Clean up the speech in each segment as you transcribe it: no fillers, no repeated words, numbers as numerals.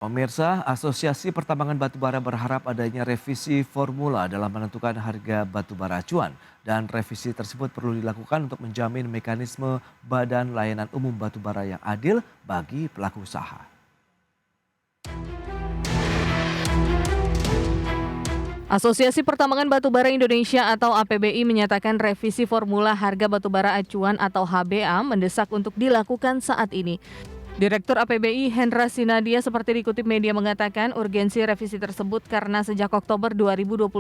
Pemirsa, Asosiasi Pertambangan Batubara berharap adanya revisi formula dalam menentukan harga batubara acuan. Dan revisi tersebut perlu dilakukan untuk menjamin mekanisme Badan Layanan Umum Batubara yang adil bagi pelaku usaha. Asosiasi Pertambangan Batubara Indonesia atau APBI menyatakan revisi formula harga batubara acuan atau HBA mendesak untuk dilakukan saat ini. Direktur APBI Hendra Sinadia seperti dikutip media mengatakan urgensi revisi tersebut karena sejak Oktober 2021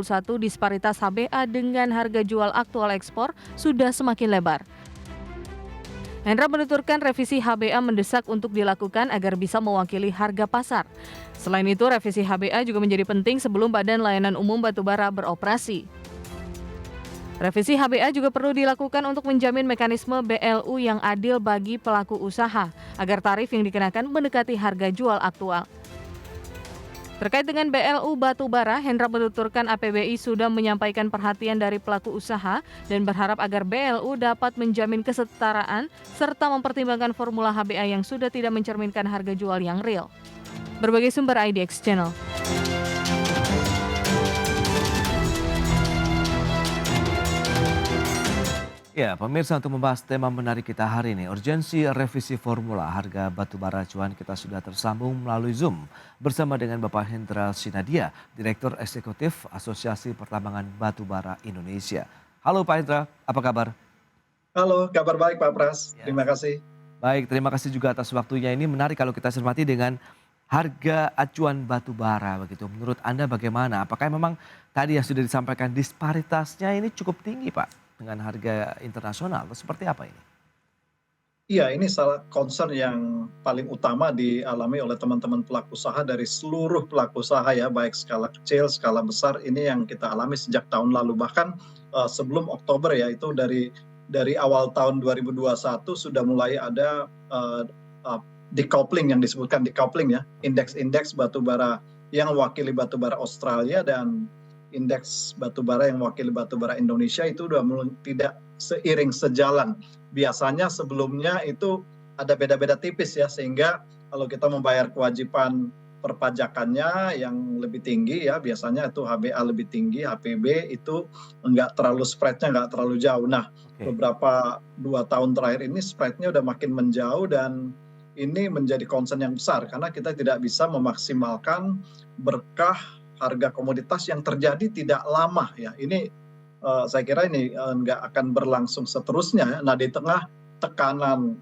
disparitas HBA dengan harga jual aktual ekspor sudah semakin lebar. Hendra menuturkan revisi HBA mendesak untuk dilakukan agar bisa mewakili harga pasar. Selain itu, revisi HBA juga menjadi penting sebelum Badan Layanan Umum Batubara beroperasi. Revisi HBA juga perlu dilakukan untuk menjamin mekanisme BLU yang adil bagi pelaku usaha, agar tarif yang dikenakan mendekati harga jual aktual. Terkait dengan BLU batubara, Hendra menuturkan APBI sudah menyampaikan perhatian dari pelaku usaha dan berharap agar BLU dapat menjamin kesetaraan serta mempertimbangkan formula HBA yang sudah tidak mencerminkan harga jual yang real. Berbagai sumber IDX Channel. Ya, pemirsa, untuk membahas tema menarik kita hari ini, urgensi revisi formula harga batubara acuan, kita sudah tersambung melalui Zoom bersama dengan Bapak Hendra Sinadia, Direktur Eksekutif Asosiasi Pertambangan Batubara Indonesia. Halo Pak Hendra, apa kabar? Halo, kabar baik Pak Pras. Ya. Terima kasih. Baik, terima kasih juga atas waktunya. Ini menarik kalau kita cermati dengan harga acuan batubara begitu. Menurut Anda bagaimana? Apakah memang tadi yang sudah disampaikan disparitasnya ini cukup tinggi Pak dengan harga internasional atau seperti apa ini? Iya, ini salah concern yang paling utama dialami oleh teman-teman pelaku usaha dari seluruh pelaku usaha ya, baik skala kecil, skala besar. Ini yang kita alami sejak tahun lalu. Bahkan sebelum Oktober ya, itu dari awal tahun 2021 sudah mulai ada decoupling yang disebutkan decoupling ya, indeks-indeks batubara yang mewakili batubara Australia dan indeks batubara yang mewakili batubara Indonesia itu udah tidak seiring sejalan. Biasanya sebelumnya itu ada beda-beda tipis ya, sehingga kalau kita membayar kewajiban perpajakannya yang lebih tinggi ya, biasanya itu HBA lebih tinggi, HPB itu nggak terlalu spreadnya nggak terlalu jauh. Nah, Oke. beberapa 2 tahun terakhir ini spreadnya udah makin menjauh dan ini menjadi concern yang besar karena kita tidak bisa memaksimalkan berkah harga komoditas yang terjadi tidak lama ya. Ini saya kira ini nggak akan berlangsung seterusnya. Nah, di tengah tekanan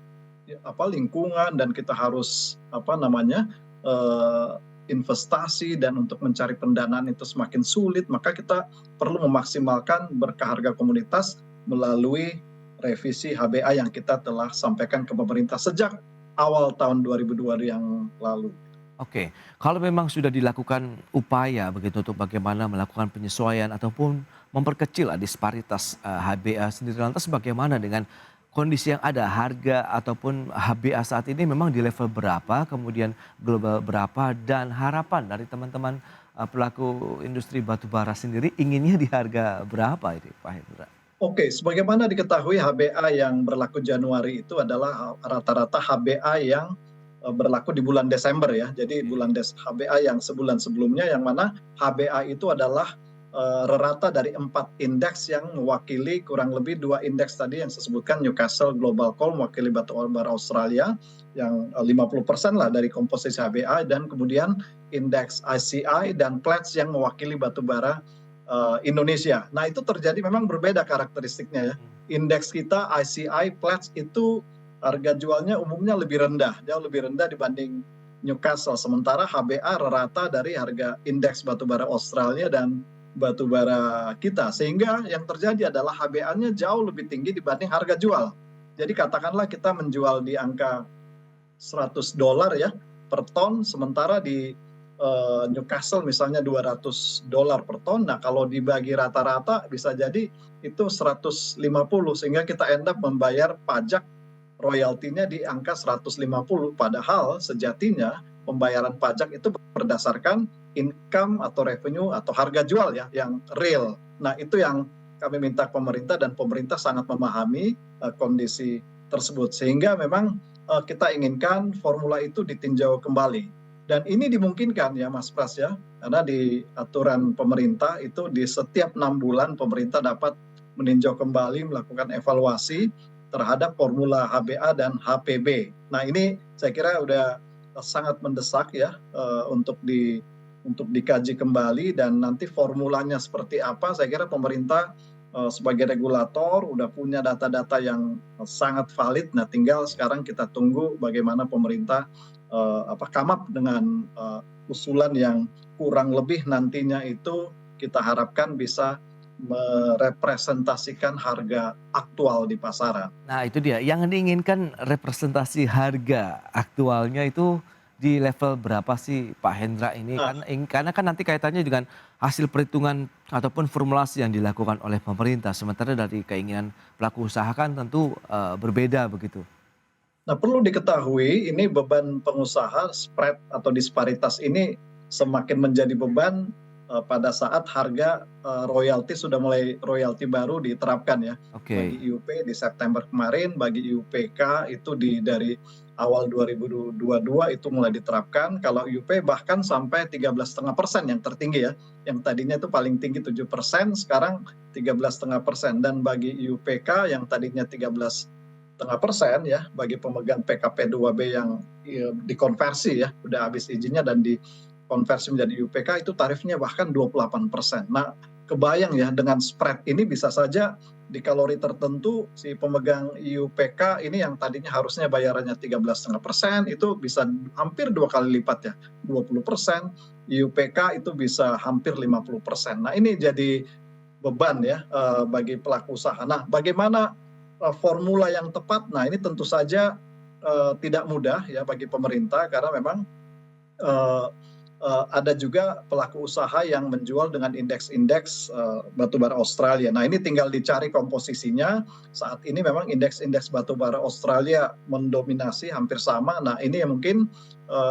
lingkungan dan kita harus investasi dan untuk mencari pendanaan itu semakin sulit, maka kita perlu memaksimalkan berkah harga komoditas melalui revisi HBA yang kita telah sampaikan ke pemerintah sejak awal tahun 2022 yang lalu. Oke, kalau memang sudah dilakukan upaya begitu untuk bagaimana melakukan penyesuaian ataupun memperkecil disparitas HBA sendiri, lantas bagaimana dengan kondisi yang ada, harga ataupun HBA saat ini memang di level berapa, kemudian global berapa, dan harapan dari teman-teman pelaku industri batubara sendiri inginnya di harga berapa ini Pak Hendra? Oke, sebagaimana diketahui HBA yang berlaku Januari itu adalah rata-rata HBA yang berlaku di bulan Desember ya. Jadi HBA yang sebulan sebelumnya, yang mana HBA itu adalah rata dari 4 indeks yang mewakili kurang lebih 2 indeks tadi yang saya sebutkan, Newcastle Global Coal mewakili batubara Australia yang 50% lah dari komposisi HBA, dan kemudian indeks ICI dan Platts yang mewakili batubara Indonesia. Nah, itu terjadi memang berbeda karakteristiknya ya. Indeks kita ICI Platts itu harga jualnya umumnya lebih rendah, jauh lebih rendah dibanding Newcastle. Sementara HBA rata dari harga indeks batubara Australia dan batubara kita. Sehingga yang terjadi adalah HBA-nya jauh lebih tinggi dibanding harga jual. Jadi katakanlah kita menjual di angka $100 ya per ton, sementara di Newcastle misalnya $200 per ton. Nah, kalau dibagi rata-rata bisa jadi itu 150, sehingga kita end up membayar pajak royaltinya di angka 150, padahal sejatinya pembayaran pajak itu berdasarkan income atau revenue atau harga jual ya yang real. Nah, itu yang kami minta pemerintah, dan pemerintah sangat memahami kondisi tersebut, sehingga memang kita inginkan formula itu ditinjau kembali. Dan ini dimungkinkan ya Mas Pras ya, karena di aturan pemerintah itu di setiap 6 bulan pemerintah dapat meninjau kembali melakukan evaluasi terhadap formula HBA dan HPB. Nah ini saya kira udah sangat mendesak ya untuk dikaji kembali, dan nanti formulanya seperti apa saya kira pemerintah sebagai regulator udah punya data-data yang sangat valid. Nah tinggal sekarang kita tunggu bagaimana pemerintah come up dengan usulan yang kurang lebih nantinya itu kita harapkan bisa merepresentasikan harga aktual di pasaran. Nah itu dia, yang diinginkan representasi harga aktualnya itu di level berapa sih Pak Hendra ini? Nah, Karena kan nanti kaitannya dengan hasil perhitungan ataupun formulasi yang dilakukan oleh pemerintah. Sementara dari keinginan pelaku usaha kan tentu berbeda begitu. Nah, perlu diketahui ini beban pengusaha, spread atau disparitas ini semakin menjadi beban pada saat harga royalti sudah mulai royalti baru diterapkan ya. Oke. Bagi IUP di September kemarin, bagi IUPK itu dari awal 2022 itu mulai diterapkan. Kalau IUP bahkan sampai 13,5% yang tertinggi ya. Yang tadinya itu paling tinggi 7%, sekarang 13,5%. Dan bagi IUPK yang tadinya 13,5% ya, bagi pemegang PKP 2B yang dikonversi ya, udah habis izinnya dan dikonversi menjadi IUPK itu tarifnya bahkan 28%. Nah, kebayang ya dengan spread ini bisa saja di kalori tertentu si pemegang IUPK ini yang tadinya harusnya bayarannya 13,5% itu bisa hampir 2 kali lipat ya, 20%, IUPK itu bisa hampir 50%. Nah, ini jadi beban ya bagi pelaku usaha. Nah, bagaimana formula yang tepat? Nah, ini tentu saja tidak mudah ya bagi pemerintah, karena memang ada juga pelaku usaha yang menjual dengan indeks-indeks batubara Australia. Nah, ini tinggal dicari komposisinya. Saat ini memang indeks-indeks batubara Australia mendominasi hampir sama. Nah, ini yang mungkin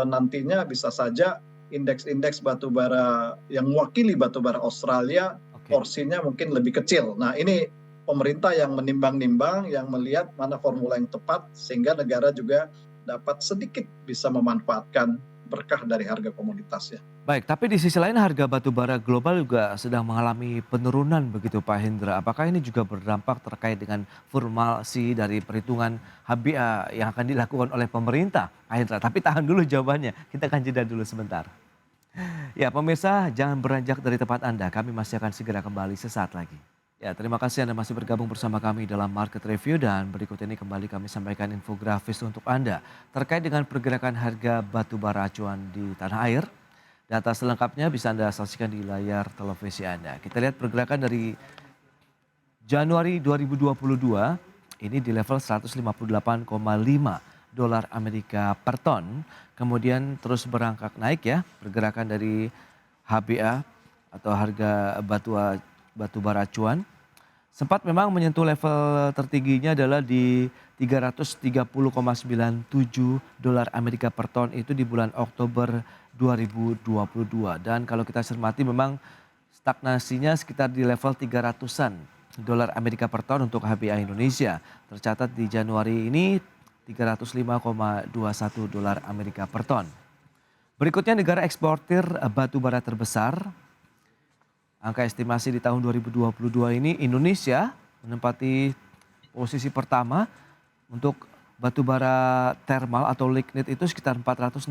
nantinya bisa saja indeks-indeks batubara yang mewakili batubara Australia porsinya mungkin lebih kecil. Nah, ini pemerintah yang menimbang-nimbang, yang melihat mana formula yang tepat sehingga negara juga dapat sedikit bisa memanfaatkan berkah dari harga komoditasnya. Baik, tapi di sisi lain harga batubara global juga sedang mengalami penurunan begitu Pak Hendra. Apakah ini juga berdampak terkait dengan formulasi dari perhitungan HBA yang akan dilakukan oleh pemerintah Pak Hendra? Tapi tahan dulu jawabannya, kita akan jeda dulu sebentar. Ya pemirsa, jangan beranjak dari tempat Anda, kami masih akan segera kembali sesaat lagi. Ya, terima kasih Anda masih bergabung bersama kami dalam Market Review, dan berikut ini kembali kami sampaikan infografis untuk Anda terkait dengan pergerakan harga batu bara acuan di tanah air. Data selengkapnya bisa Anda saksikan di layar televisi Anda. Kita lihat pergerakan dari Januari 2022 ini di level 158,5 dolar Amerika per ton. Kemudian terus berangkat naik ya, pergerakan dari HBA atau harga batu bara acuan sempat memang menyentuh level tertingginya adalah di 330,97 dolar Amerika per ton itu di bulan Oktober 2022. Dan kalau kita cermati memang stagnasinya sekitar di level 300-an dolar Amerika per ton untuk HBA Indonesia. Tercatat di Januari ini 305,21 dolar Amerika per ton. Berikutnya negara eksportir batu bara terbesar. Angka estimasi di tahun 2022 ini Indonesia menempati posisi pertama untuk batu bara thermal atau lignit itu sekitar 469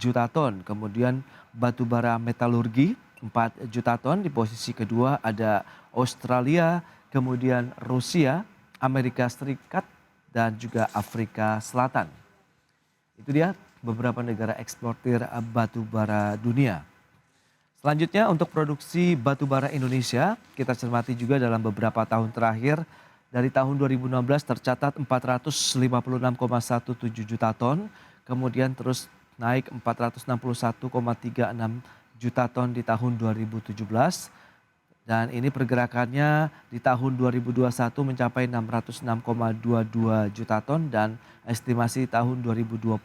juta ton. Kemudian batu bara metalurgi 4 juta ton. Di posisi kedua ada Australia, kemudian Rusia, Amerika Serikat, dan juga Afrika Selatan. Itu dia beberapa negara eksportir batu bara dunia. Selanjutnya untuk produksi batu bara Indonesia, kita cermati juga dalam beberapa tahun terakhir. Dari tahun 2016 tercatat 456,17 juta ton, kemudian terus naik 461,36 juta ton di tahun 2017. Dan ini pergerakannya di tahun 2021 mencapai 606,22 juta ton, dan estimasi tahun 2022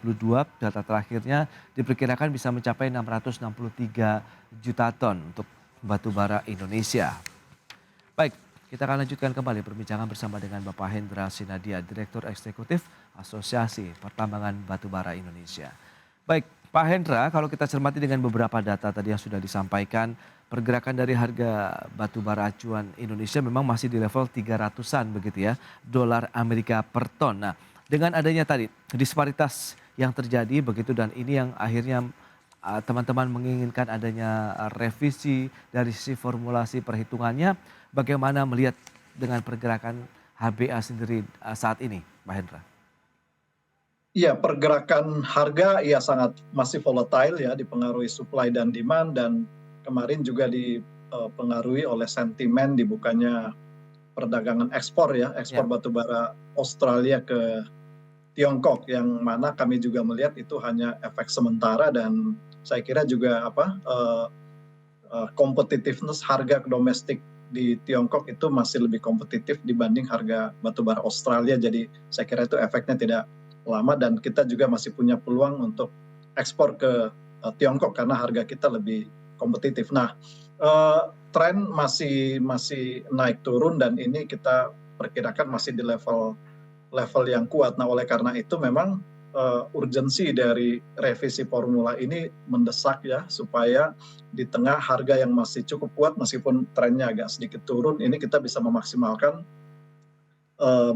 data terakhirnya diperkirakan bisa mencapai 663 juta ton untuk batu bara Indonesia. Baik, kita akan lanjutkan kembali perbincangan bersama dengan Bapak Hendra Sinadia, Direktur Eksekutif Asosiasi Pertambangan Batubara Indonesia. Baik, Pak Hendra, kalau kita cermati dengan beberapa data tadi yang sudah disampaikan, pergerakan dari harga batu bara acuan Indonesia memang masih di level 300-an begitu ya, dolar Amerika per ton. Nah, dengan adanya tadi disparitas yang terjadi begitu dan ini yang akhirnya teman-teman menginginkan adanya revisi dari sisi formulasi perhitungannya, bagaimana melihat dengan pergerakan HBA sendiri saat ini, Pak Hendra? Iya, pergerakan harga ya sangat masih volatile ya, dipengaruhi supply dan demand, dan kemarin juga dipengaruhi oleh sentimen dibukanya perdagangan ekspor ya, ekspor Ya, batubara Australia ke Tiongkok, yang mana kami juga melihat itu hanya efek sementara, dan saya kira juga competitiveness harga domestik di Tiongkok itu masih lebih kompetitif dibanding harga batubara Australia. Jadi saya kira itu efeknya tidak lama, dan kita juga masih punya peluang untuk ekspor ke Tiongkok karena harga kita lebih kompetitif. Nah, tren masih naik turun, dan ini kita perkirakan masih di level yang kuat. Nah, oleh karena itu memang urgensi dari revisi formula ini mendesak ya, supaya di tengah harga yang masih cukup kuat meskipun trennya agak sedikit turun, ini kita bisa memaksimalkan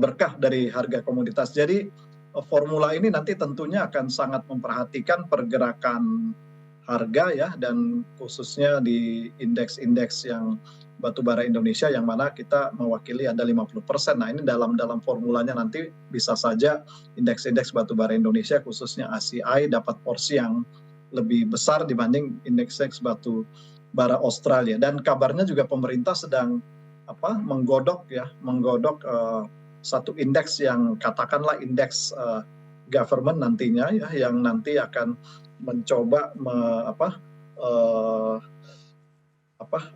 berkah dari harga komoditas. Jadi formula ini nanti tentunya akan sangat memperhatikan pergerakan harga ya, dan khususnya di indeks-indeks yang batubara Indonesia yang mana kita mewakili ada 50%. Nah, ini dalam formulanya nanti bisa saja indeks-indeks batubara Indonesia khususnya ACI dapat porsi yang lebih besar dibanding indeks batubara Australia. Dan kabarnya juga pemerintah sedang menggodok satu indeks yang katakanlah indeks government nantinya ya, yang nanti akan mencoba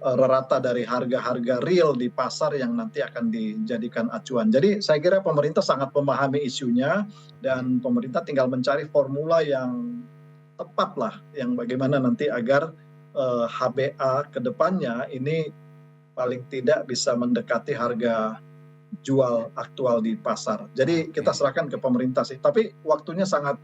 rata dari harga-harga real di pasar yang nanti akan dijadikan acuan. Jadi saya kira pemerintah sangat memahami isunya, dan pemerintah tinggal mencari formula yang tepat lah, yang bagaimana nanti agar HBA ke depannya ini paling tidak bisa mendekati harga jual aktual di pasar. Jadi kita oke. serahkan ke pemerintah sih, tapi waktunya sangat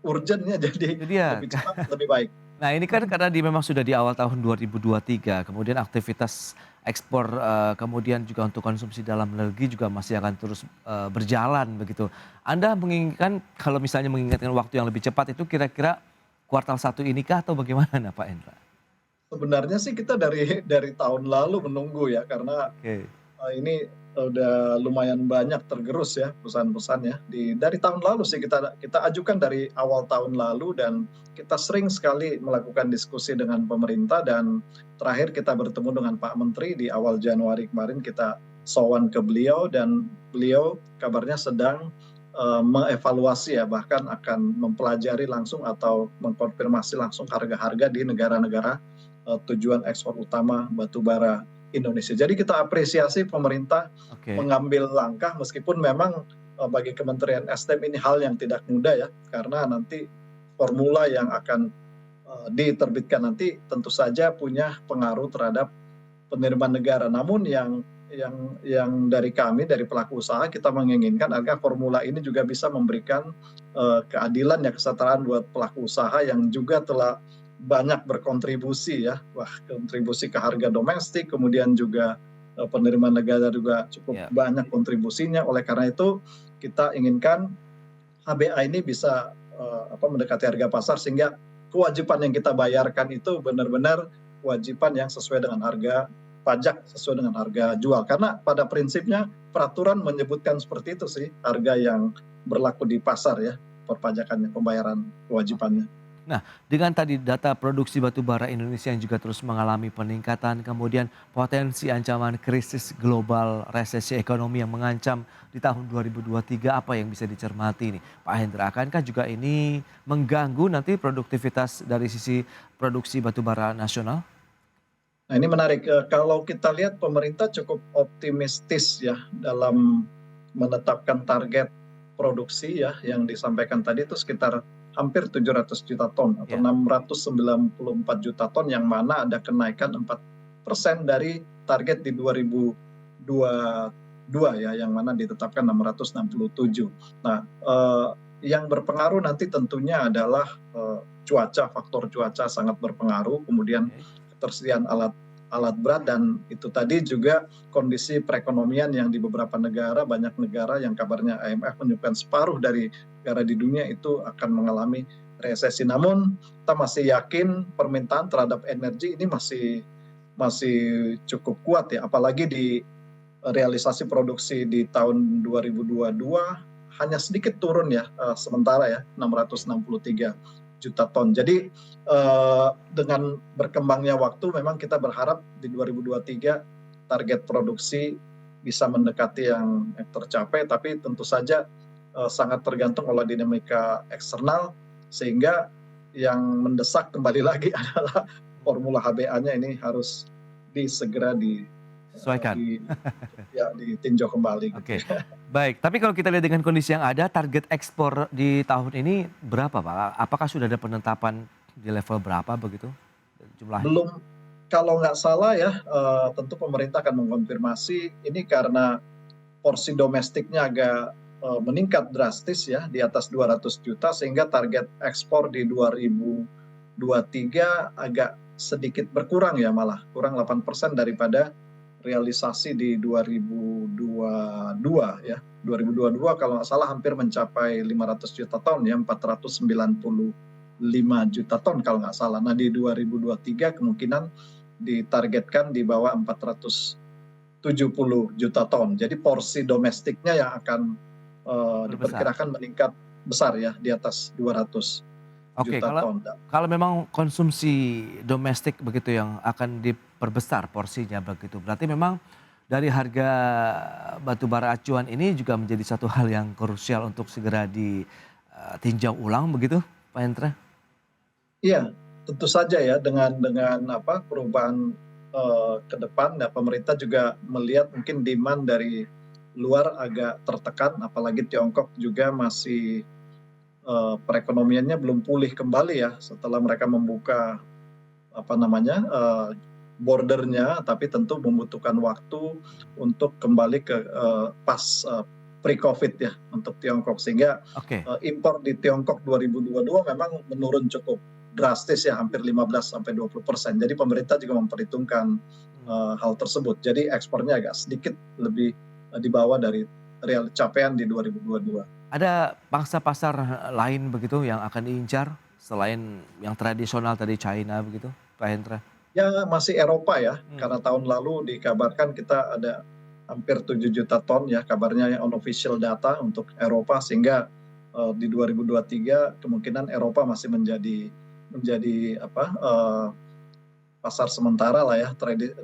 urgent ya, jadi Itu dia. lebih cepat lebih baik. Nah ini kan karena memang sudah di awal tahun 2023, kemudian aktivitas ekspor, kemudian juga untuk konsumsi dalam negeri juga masih akan terus berjalan begitu. Anda menginginkan kalau misalnya mengingatkan waktu yang lebih cepat itu kira-kira kuartal 1 ini kah atau bagaimana Pak Hendra? Sebenarnya sih kita dari tahun lalu menunggu ya, karena Oke, ini udah lumayan banyak tergerus ya perusahaan-perusahaan ya. Dari tahun lalu sih kita ajukan dari awal tahun lalu, dan kita sering sekali melakukan diskusi dengan pemerintah, dan terakhir kita bertemu dengan Pak Menteri di awal Januari kemarin, kita sowan ke beliau, dan beliau kabarnya sedang mengevaluasi ya, bahkan akan mempelajari langsung atau mengkonfirmasi langsung harga-harga di negara-negara tujuan ekspor utama batubara Indonesia. Jadi kita apresiasi pemerintah oke. mengambil langkah, meskipun memang bagi Kementerian SDM ini hal yang tidak mudah ya, karena nanti formula yang akan diterbitkan nanti tentu saja punya pengaruh terhadap penerimaan negara. Namun yang dari kami, dari pelaku usaha, kita menginginkan agar formula ini juga bisa memberikan keadilan ya, kesetaraan buat pelaku usaha yang juga telah banyak berkontribusi ya, kontribusi ke harga domestik, kemudian juga penerimaan negara juga cukup Ya. banyak kontribusinya. Oleh karena itu kita inginkan HBA ini bisa mendekati harga pasar, sehingga kewajiban yang kita bayarkan itu benar-benar kewajiban yang sesuai dengan harga pajak, sesuai dengan harga jual. Karena pada prinsipnya peraturan menyebutkan seperti itu sih, harga yang berlaku di pasar ya, perpajakannya, pembayaran kewajibannya. Nah, dengan tadi data produksi batu bara Indonesia yang juga terus mengalami peningkatan, kemudian potensi ancaman krisis global, resesi ekonomi yang mengancam di tahun 2023, apa yang bisa dicermati nih Pak Hendra? Akankah juga ini mengganggu nanti produktivitas dari sisi produksi batu bara nasional? Nah, ini menarik. Kalau kita lihat pemerintah cukup optimistis ya dalam menetapkan target produksi ya, yang disampaikan tadi itu sekitar hampir 700 juta ton atau Ya, 694 juta ton, yang mana ada kenaikan 4% dari target di 2022 ya, yang mana ditetapkan 667. Nah, yang berpengaruh nanti tentunya adalah faktor cuaca sangat berpengaruh, kemudian Oke. ketersediaan alat berat, dan itu tadi juga kondisi perekonomian yang di beberapa negara, banyak negara yang kabarnya IMF menyebutkan separuh dari negara di dunia itu akan mengalami resesi. Namun kita masih yakin permintaan terhadap energi ini masih cukup kuat ya, apalagi di realisasi produksi di tahun 2022 hanya sedikit turun ya, sementara ya 663 juta ton. Jadi dengan berkembangnya waktu memang kita berharap di 2023 target produksi bisa mendekati yang tercapai, tapi tentu saja sangat tergantung oleh dinamika eksternal, sehingga yang mendesak kembali lagi adalah formula HBA-nya ini harus segera Sesuaikan. ditinjau kembali. Oke, baik. Tapi kalau kita lihat dengan kondisi yang ada, target ekspor di tahun ini berapa, Pak? Apakah sudah ada penetapan di level berapa begitu jumlahnya? Belum, kalau nggak salah ya, tentu pemerintah akan mengonfirmasi ini karena porsi domestiknya agak meningkat drastis ya, di atas 200 juta, sehingga target ekspor di 2023 agak sedikit berkurang ya, malah kurang 8% daripada realisasi di 2022 ya. 2022 kalau nggak salah hampir mencapai 500 juta ton ya, 495 juta ton kalau nggak salah. Nah di 2023 kemungkinan ditargetkan di bawah 470 juta ton. Jadi porsi domestiknya yang akan diperkirakan meningkat besar ya, di atas 200 Oke, juta ton. kalau memang konsumsi domestik begitu yang akan diperbesar porsinya begitu, berarti memang dari harga batu bara acuan ini juga menjadi satu hal yang krusial untuk segera ditinjau ulang begitu, Pak Hendra? Iya, tentu saja ya, dengan perubahan ke depan ya, pemerintah juga melihat mungkin demand dari luar agak tertekan, apalagi Tiongkok juga masih perekonomiannya belum pulih kembali ya setelah mereka membuka bordernya, tapi tentu membutuhkan waktu untuk kembali ke pas pre-COVID ya untuk Tiongkok, sehingga Oke. impor di Tiongkok 2022 memang menurun cukup drastis ya, hampir 15-20%. Jadi pemerintah juga memperhitungkan hal tersebut. Jadi ekspornya agak sedikit lebih di bawah dari real capaian di 2022. Ada pangsa pasar lain begitu yang akan diincar selain yang tradisional tadi China begitu, Pak Hendra? Ya masih Eropa ya, karena tahun lalu dikabarkan kita ada hampir 7 juta ton ya kabarnya, yang unofficial data untuk Eropa, sehingga di 2023 kemungkinan Eropa masih menjadi pasar sementara lah ya,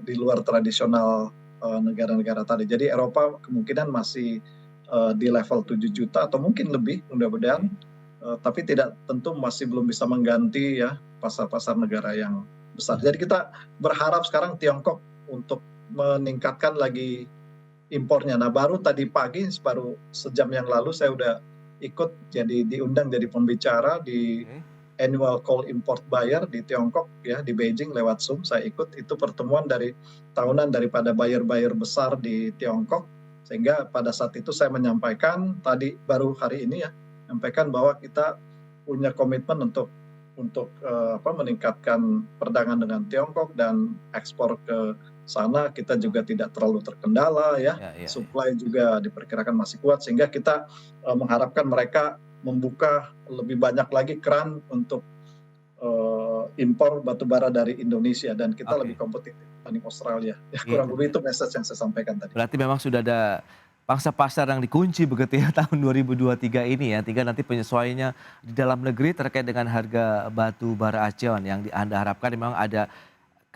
di luar tradisional negara-negara tadi. Jadi Eropa kemungkinan masih di level 7 juta atau mungkin lebih mudah-mudahan, tapi tentu masih belum bisa mengganti ya pasar-pasar negara yang besar. Jadi kita berharap sekarang Tiongkok untuk meningkatkan lagi impornya. Nah baru tadi pagi, baru sejam yang lalu saya udah ikut diundang jadi pembicara di Annual Coal Import Buyer di Tiongkok ya, di Beijing lewat Zoom. Saya ikut, itu pertemuan tahunan daripada buyer-buyer besar di Tiongkok, sehingga pada saat itu saya menyampaikan tadi baru hari ini ya, menyampaikan bahwa kita punya komitmen untuk meningkatkan perdagangan dengan Tiongkok dan ekspor ke sana kita juga tidak terlalu terkendala ya. Supply juga diperkirakan masih kuat, sehingga kita mengharapkan mereka membuka lebih banyak lagi keran untuk impor batu bara dari Indonesia, dan kita lebih kompetitif dibanding Australia. Ya, kurang lebih itu message yang saya sampaikan tadi. Berarti memang sudah ada pangsa pasar yang dikunci begitu ya tahun 2023 ini ya. Tinggal nanti penyesuaiannya di dalam negeri terkait dengan harga batu bara acuan yang Anda harapkan memang ada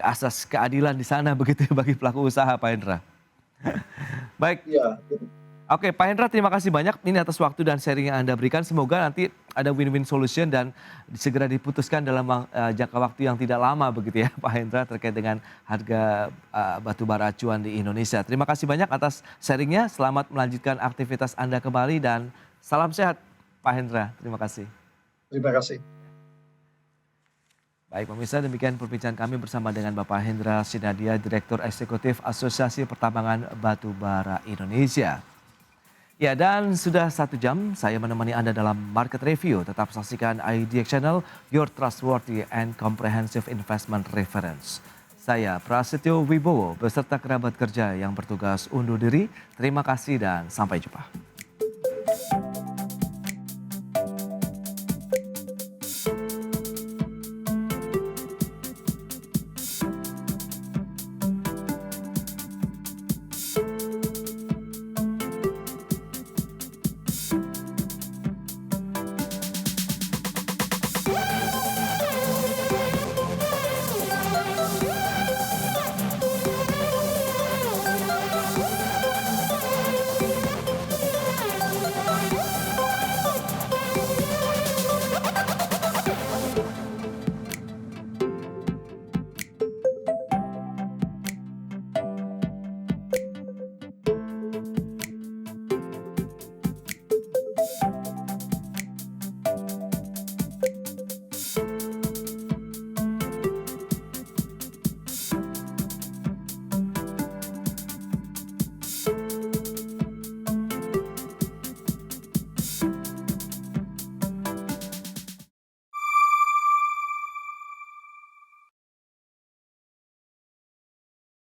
asas keadilan di sana begitu ya bagi pelaku usaha, Pak Hendra. Baik. Ya. Oke, Pak Hendra, terima kasih banyak ini atas waktu dan sharing yang Anda berikan. Semoga nanti ada win-win solution dan segera diputuskan dalam jangka waktu yang tidak lama begitu ya Pak Hendra, terkait dengan harga batu bara acuan di Indonesia. Terima kasih banyak atas sharingnya. Selamat melanjutkan aktivitas Anda kembali dan salam sehat Pak Hendra. Terima kasih. Terima kasih. Baik pemirsa, demikian perbincangan kami bersama dengan Bapak Hendra Sinadia, Direktur Eksekutif Asosiasi Pertambangan Batu Bara Indonesia. Ya, dan sudah 1 jam saya menemani Anda dalam Market Review. Tetap saksikan IDX Channel, your trustworthy and comprehensive investment reference. Saya Prasetyo Wibowo beserta kerabat kerja yang bertugas undur diri. Terima kasih dan sampai jumpa.